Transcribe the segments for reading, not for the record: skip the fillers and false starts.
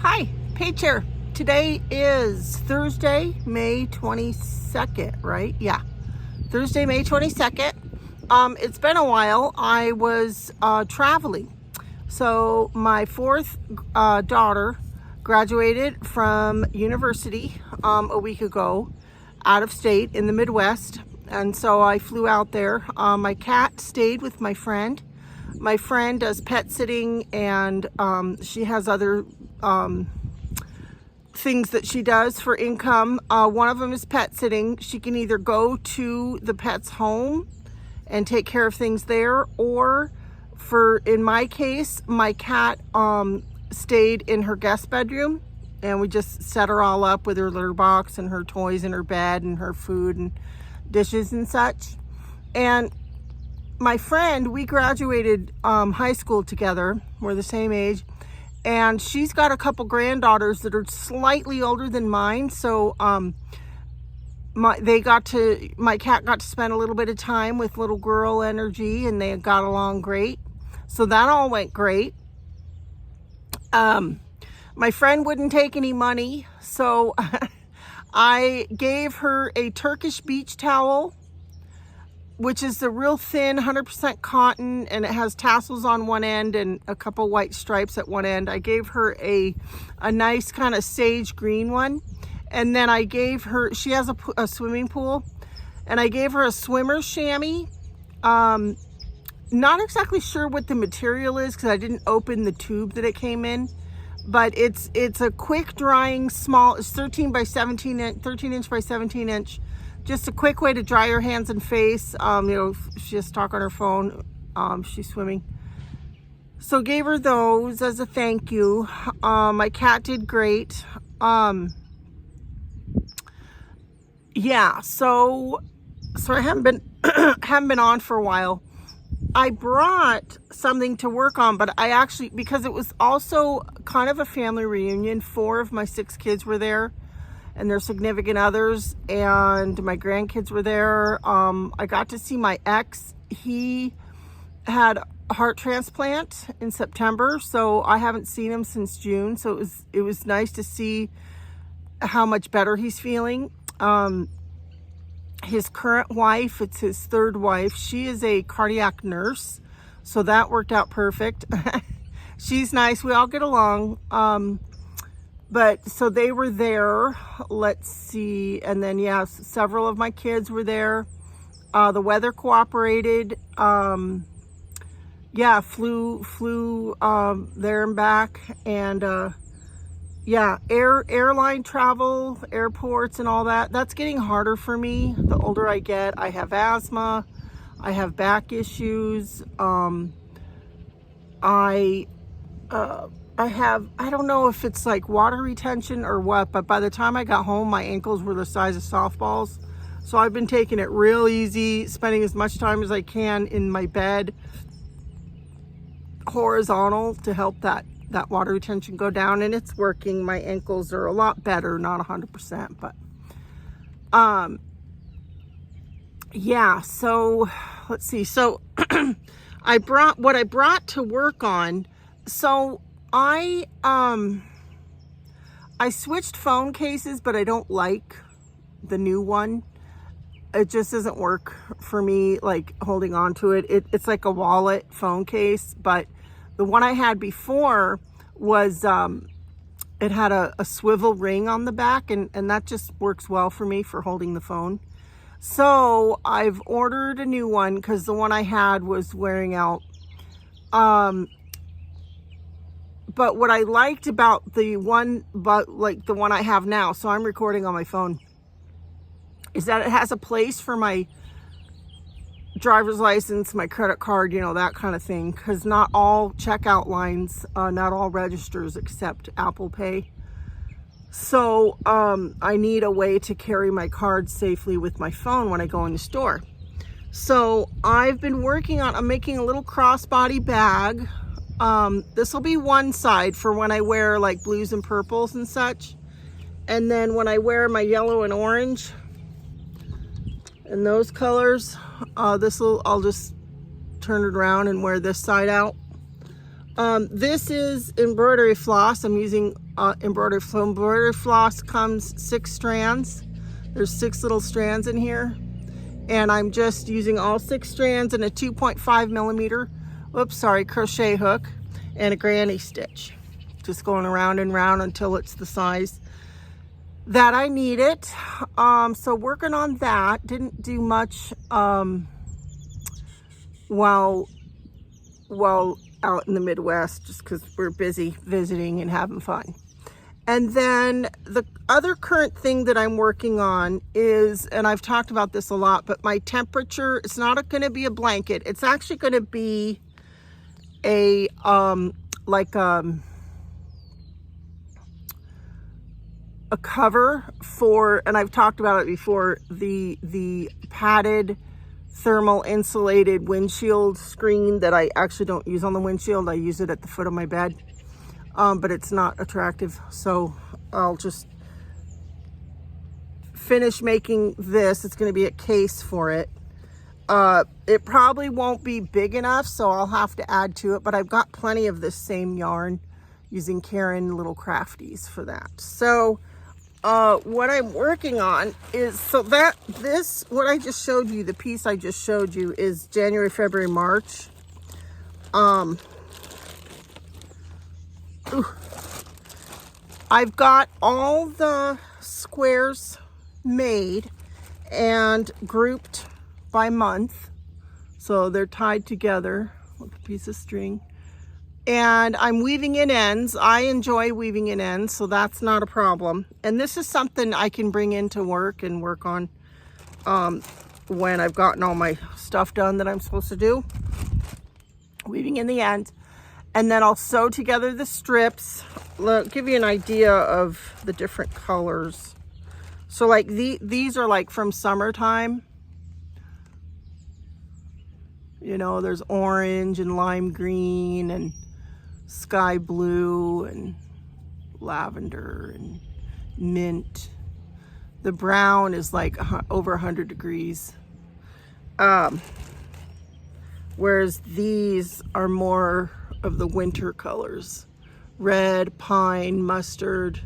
Hi, Paige here. Today is Thursday, May 22nd, right? Yeah, Thursday, May 22nd. It's been a while. I was traveling. So my fourth daughter graduated from university a week ago out of state in the Midwest. And so I flew out there. My cat stayed with my friend. My friend does pet sitting, and she has other things that she does for income. One of them is pet sitting. She can either go to the pet's home and take care of things there, or in my case, my cat stayed in her guest bedroom, and we just set her all up with her litter box and her toys and her bed and her food and dishes and such. And my friend, we graduated high school together. We're the same age. And she's got a couple granddaughters that are slightly older than mine. So my cat got to spend a little bit of time with little girl energy, and they got along great. So that all went great. My friend wouldn't take any money, so I gave her a Turkish beach towel, which is the real thin 100% cotton, and it has tassels on one end and a couple white stripes at one end. I gave her a nice kind of sage green one. And then I gave her, she has a swimming pool, and I gave her a swimmer chamois. Not exactly sure what the material is because I didn't open the tube that it came in, but it's a quick drying small, it's 13 inch by 17 inch. Just a quick way to dry your hands and face. She has to talk on her phone. She's swimming. So gave her those as a thank you. My cat did great. Yeah, so I haven't been on for a while. I brought something to work on, but I actually, because it was also kind of a family reunion, 4 of my 6 kids were there, and their significant others, and my grandkids were there. I got to see my ex. He had a heart transplant in September, so I haven't seen him since June. So it was nice to see how much better he's feeling. His current wife, it's his third wife, she is a cardiac nurse, so that worked out perfect. She's nice. We all get along. But so they were there, let's see, and then yeah, several of my kids were there. The weather cooperated. Yeah, flew there and back, and yeah, airline travel, airports and all that, that's getting harder for me the older I get. I have asthma, I have back issues, I don't know if it's like water retention or what, but by the time I got home, my ankles were the size of softballs. So I've been taking it real easy, spending as much time as I can in my bed, horizontal, to help that water retention go down, and it's working. My ankles are a lot better, not 100%, but yeah, so let's see. So I brought to work on. So I switched phone cases, but I don't like the new one. It just doesn't work for me, like holding on to it. It's like a wallet phone case, but the one I had before was, it had a swivel ring on the back, and that just works well for me for holding the phone. So I've ordered a new one because the one I had was wearing out. But what I liked about the one I have now, so I'm recording on my phone, is that it has a place for my driver's license, my credit card, that kind of thing, because not all checkout lines, not all registers accept Apple Pay. So I need a way to carry my card safely with my phone when I go in the store. So I've been working on, I'm making a little crossbody bag. This will be one side for when I wear like blues and purples and such. And then when I wear my yellow and orange and those colors, I'll just turn it around and wear this side out. This is embroidery floss. I'm using embroidery floss. Embroidery floss comes 6 strands. There's 6 little strands in here. And I'm just using all 6 strands and a 2.5 millimeter, crochet hook and a granny stitch. Just going around and around until it's the size that I need it. So working on that. Didn't do much while out in the Midwest, just because we're busy visiting and having fun. And then the other current thing that I'm working on is, and I've talked about this a lot, but my temperature, it's not going to be a blanket. It's actually going to be a, a cover for, and I've talked about it before, the padded thermal insulated windshield screen that I actually don't use on the windshield. I use it at the foot of my bed. But it's not attractive, so I'll just finish making this. It's going to be a case for it. It probably won't be big enough, so I'll have to add to it, but I've got plenty of this same yarn using Karen Little Crafties for that. So what I'm working on is, what I just showed you, the piece I just showed you, is January, February, March. I've got all the squares made and grouped by month, so they're tied together with a piece of string, and I'm weaving in ends. I enjoy weaving in ends, so that's not a problem. And this is something I can bring into work and work on when I've gotten all my stuff done that I'm supposed to do, weaving in the end. And then I'll sew together the strips. Look, give you an idea of the different colors. So like these are like from summertime. You know, there's orange and lime green and sky blue and lavender and mint. The brown is like over 100 degrees. Whereas these are more of the winter colors. Red, pine, mustard,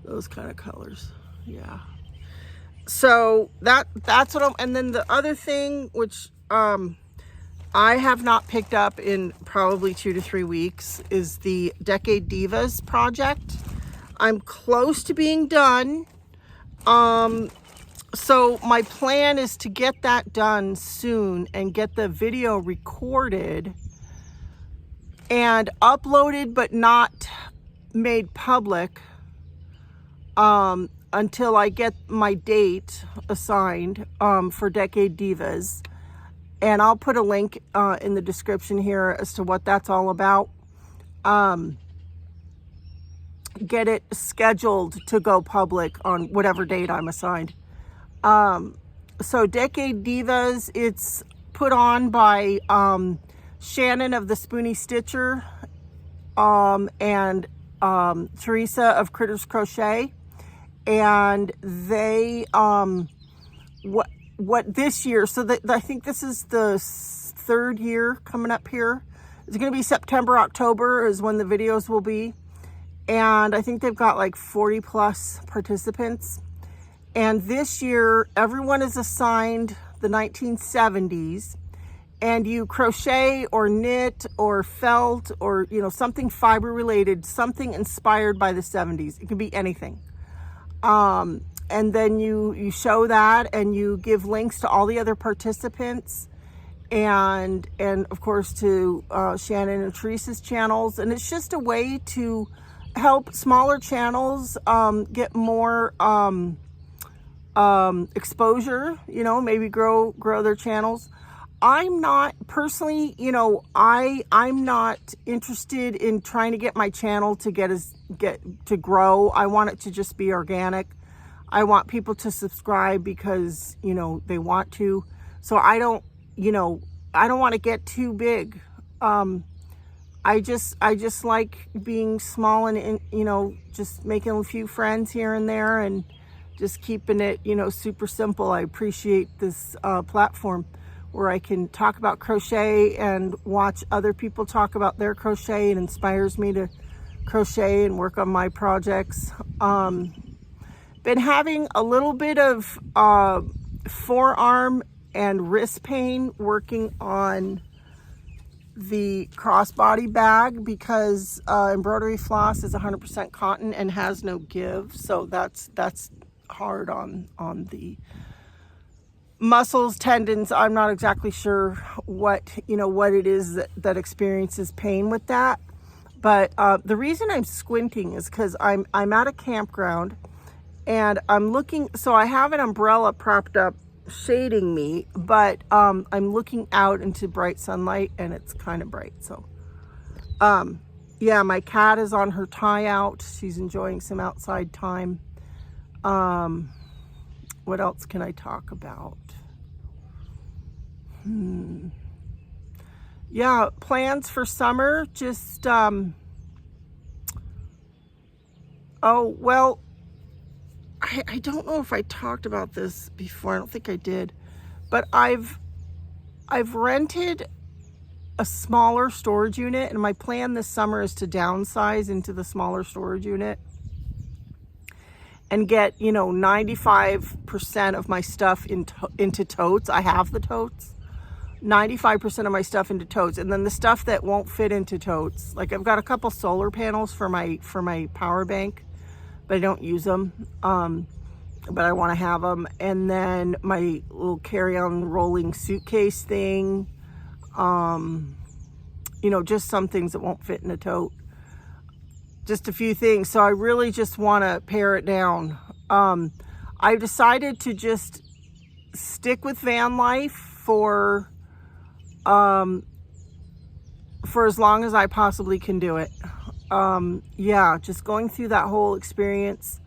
those kind of colors. Yeah. So that's what and then the other thing, which I have not picked up in probably 2 to 3 weeks, is the Decade Divas project. I'm close to being done. So my plan is to get that done soon and get the video recorded and uploaded but not made public until I get my date assigned for Decade Divas. And I'll put a link in the description here as to what that's all about. Get it scheduled to go public on whatever date I'm assigned. So Decade Divas, it's put on by Shannon of the Spoony Stitcher and Teresa of Critters Crochet. And they, what this year, so I think this is the 3rd year coming up here. It's going to be September, October is when the videos will be. And I think they've got like 40 plus participants. And this year, everyone is assigned the 1970s, and you crochet or knit or felt or, you know, something fiber related, something inspired by the 70s. It can be anything. And then you show that, and you give links to all the other participants, and of course to Shannon and Teresa's channels. And it's just a way to help smaller channels get more exposure, you know, maybe grow their channels. I'm not personally, you know, I'm not interested in trying to get my channel to get to grow. I want it to just be organic. I want people to subscribe because, you know, they want to. So I don't want to get too big. I just like being small and, you know, just making a few friends here and there and just keeping it, you know, super simple. I appreciate this platform. where I can talk about crochet and watch other people talk about their crochet. It inspires me to crochet and work on my projects. Been having a little bit of forearm and wrist pain working on the crossbody bag because embroidery floss is 100% cotton and has no give, so that's hard on the muscles, tendons. I'm not exactly sure what it is that experiences pain with that, but the reason I'm squinting is because I'm at a campground and I'm looking, so I have an umbrella propped up shading me, but I'm looking out into bright sunlight and it's kind of bright. So yeah, my cat is on her tie out. She's enjoying some outside time. What else can I talk about? Yeah, plans for summer, just oh well, I don't know if I talked about this before. I don't think I did, but I've rented a smaller storage unit, and my plan this summer is to downsize into the smaller storage unit and get 95% of my stuff into totes. I have the totes. 95% of my stuff into totes, and then the stuff that won't fit into totes, like I've got a couple solar panels for my power bank, but I don't use them, but I want to have them. And then my little carry-on rolling suitcase thing, just some things that won't fit in a tote, just a few things. So I really just want to pare it down. I've decided to just stick with van life for as long as I possibly can do it. Yeah, just going through that whole experience,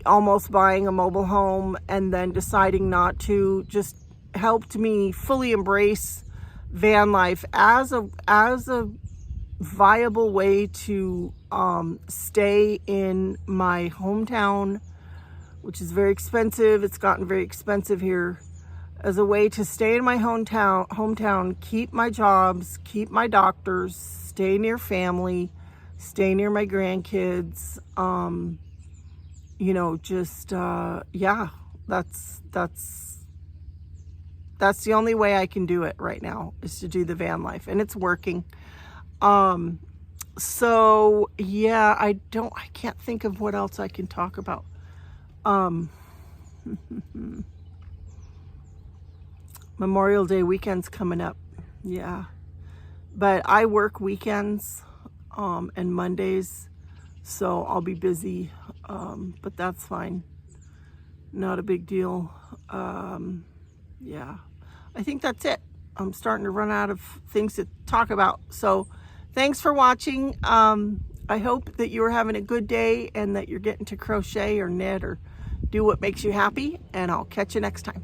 almost buying a mobile home and then deciding not to, just helped me fully embrace van life as a viable way to stay in my hometown, which is very expensive. It's gotten very expensive here. As a way to stay in my hometown, keep my jobs, keep my doctors, stay near family, stay near my grandkids. Yeah, that's the only way I can do it right now, is to do the van life, and it's working. So yeah, I can't think of what else I can talk about. Memorial Day weekend's coming up. Yeah, but I work weekends and Mondays, so I'll be busy, but that's fine, not a big deal. Yeah, I think that's it. I'm starting to run out of things to talk about, so thanks for watching. I hope that you're having a good day and that you're getting to crochet or knit or do what makes you happy, and I'll catch you next time.